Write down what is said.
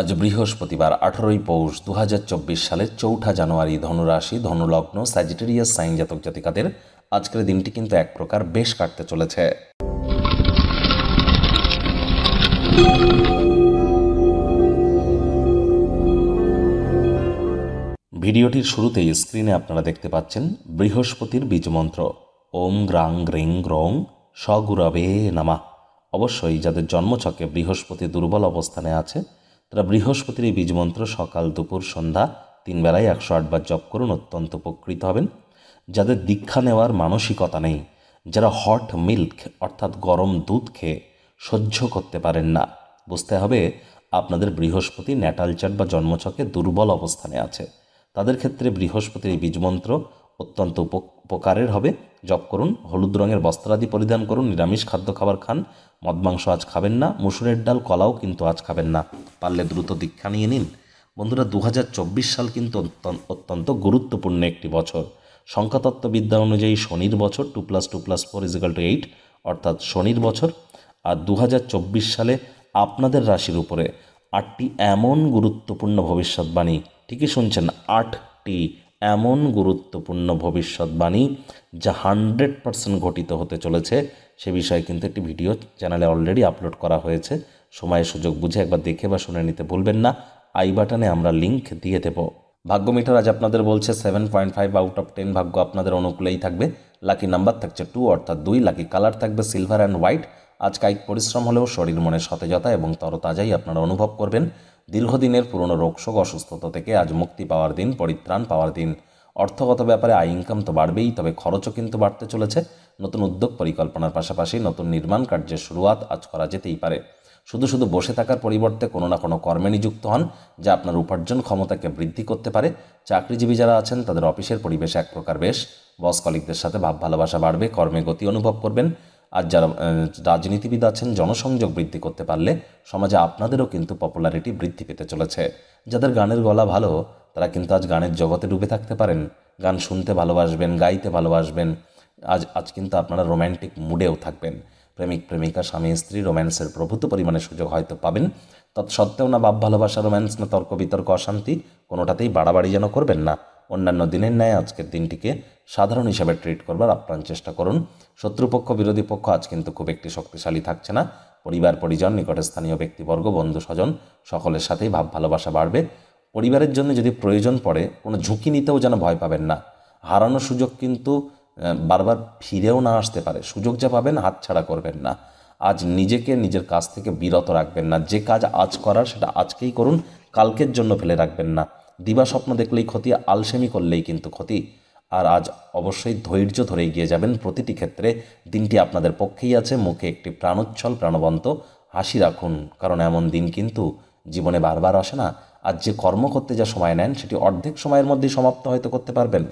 আজ বৃহস্পতিবার 18ই পৌষ 2024 সালের 4 জানুয়ারি। ধনুরাশি, ধনুলগ্ন, স্যাজিটেরিয়াস সাইন জাতক জাতিকাদের আজকের দিনটি কিন্তু এক প্রকার বেশ কাটতে চলেছে। ভিডিওটির শুরুতেই স্ক্রিনে আপনারা দেখতে পাচ্ছেন বৃহস্পতির বীজমন্ত্র ওম গ্রাং গ্রিং গ্রং স্বগুরবে নমঃ। অবশ্যই যাদের জন্মছকে বৃহস্পতি দুর্বল অবস্থানে আছে তারা বৃহস্পতির এই বীজমন্ত্র সকাল দুপুর সন্ধ্যা 3 বেলায় 108 বার জপ করুন, অত্যন্ত উপকৃত হবেন। যাদের দীক্ষা নেওয়ার মানসিকতা নেই, যারা হট মিল্ক অর্থাৎ গরম দুধ খেয়ে সহ্য করতে পারেন না, বুঝতে হবে আপনাদের বৃহস্পতি ন্যাটাল চার্ট বা জন্মছকে দুর্বল অবস্থানে আছে। তাদের ক্ষেত্রে বৃহস্পতির এই বীজমন্ত্র অত্যন্ত উপকারের হবে। জপ করুন, হলুদ রঙের বস্ত্রাদি পরিধান করুন, নিরামিষ খাদ্য খাবার খান, মদ মাংস আজ খাবেন না, মুসুরের ডাল কলাও কিন্তু আজ খাবেন না, পারলে দ্রুত দীক্ষা নিয়ে নিন। বন্ধুরা, 2024 সাল কিন্তু অত্যন্ত গুরুত্বপূর্ণ একটি বছর। সংখ্যাতত্ত্ববিদ্যা অনুযায়ী শনির বছর, 2+2+4 = 8, অর্থাৎ শনির বছর। আর 2024 সালে আপনাদের রাশির উপরে 8টি এমন গুরুত্বপূর্ণ ভবিষ্যৎবাণী, ঠিকই শুনছেন, 8টি এমন গুরুত্বপূর্ণ ভবিষ্যৎবাণী যা 100% ঘটিত হতে চলেছে। সে বিষয়ে কিন্তু একটি ভিডিও চ্যানেলে অলরেডি আপলোড করা হয়েছে। সময় সুযোগ বুঝে একবার দেখে বা শুনে নিতে ভুলবেন না। আই বাটনে আমরা লিঙ্ক দিয়ে দেব। ভাগ্য মিটার আজ আপনাদের বলছে 7.5 আউট অফ 10 ভাগ্য আপনাদের অনুকূলেই থাকবে। লাকি নাম্বার থাকছে 2 অর্থাৎ 2। লাকি কালার থাকবে সিলভার অ্যান্ড হোয়াইট। আজ কায়িক পরিশ্রম হলেও শরীর মনে সতেজতা এবং তরতাজাই আপনারা অনুভব করবেন। দীর্ঘদিনের পুরনো রোগশোক অসুস্থতা থেকে আজ মুক্তি পাওয়ার দিন, পরিত্রাণ পাওয়ার দিন। অর্থগত ব্যাপারে আয় ইনকাম তো বাড়বেই, তবে খরচও কিন্তু বাড়তে চলেছে। নতুন উদ্যোগ পরিকল্পনার পাশাপাশি নতুন নির্মাণ কার্যের শুরুয়াত আজ করা যেতেই পারে। শুধু শুধু বসে থাকার পরিবর্তে কোনো না কোনো কর্মে নিযুক্ত হন, যা আপনার উপার্জন ক্ষমতাকে বৃদ্ধি করতে পারে। চাকরিজীবী যারা আছেন তাদের অফিসের পরিবেশ এক প্রকার বেশ। বস কলিগদের সাথে ভাব ভালোবাসা বাড়বে, কর্মে গতি অনুভব করবেন। আর যারা রাজনীতিবিদ আছেন, জনসংযোগ বৃদ্ধি করতে পারলে সমাজে আপনাদেরও কিন্তু পপুলারিটি বৃদ্ধি পেতে চলেছে। যাদের গানের গলা ভালো তারা কিন্তু আজ গানের জগতে ডুবে থাকতে পারেন। গান শুনতে ভালোবাসবেন, গাইতে ভালোবাসবেন। আজ কিন্তু আপনারা রোম্যান্টিক মুডেও থাকবেন। প্রেমিক প্রেমিকা, স্বামী স্ত্রী রোম্যান্সের প্রভূত পরিমাণে সুযোগ হয়তো পাবেন। তৎসত্ত্বেও না ভাব ভালোবাসা, রোম্যান্স, না তর্ক বিতর্ক, অশান্তি, কোনোটাতেই বাড়াবাড়ি যেন করবেন না। অন্যান্য দিনের ন্যায় আজকের দিনটিকে সাধারণ হিসাবে ট্রিট করবার আপ্রাণ চেষ্টা করুন। শত্রুপক্ষ বিরোধী পক্ষ আজ কিন্তু খুব একটি শক্তিশালী থাকছে না। পরিবার পরিজন, নিকটস্থানীয় ব্যক্তিবর্গ, বন্ধু স্বজন সকলের সাথেই ভাব ভালোবাসা বাড়বে। পরিবারের জন্য যদি প্রয়োজন পড়ে কোনো ঝুঁকি নিতেও যেন ভয় পাবেন না। হারানো সুযোগ কিন্তু বারবার ফিরেও না আসতে পারে। সুযোগ যা পাবেন হাতছাড়া করবেন না। আজ নিজেকে নিজের কাজ থেকে বিরত রাখবেন না। যে কাজ আজ করার সেটা আজকেই করুন, কালকের জন্য ফেলে রাখবেন না। দিবা স্বপ্ন দেখলেই ক্ষতি, আলসেমি করলেই কিন্তু ক্ষতি। আর আজ অবশ্যই ধৈর্য ধরে এগিয়ে যাবেন প্রতিটি ক্ষেত্রে। দিনটি আপনাদের পক্ষেই আছে। মুখে একটি প্রাণোচ্ছল প্রাণবন্ত হাসি রাখুন, কারণ এমন দিন কিন্তু জীবনে বারবার আসে না। আজ যে কর্ম করতে যা সময় নেন সেটি অর্ধেক সময়ের মধ্যেই সমাপ্ত হয়তো করতে পারবেন।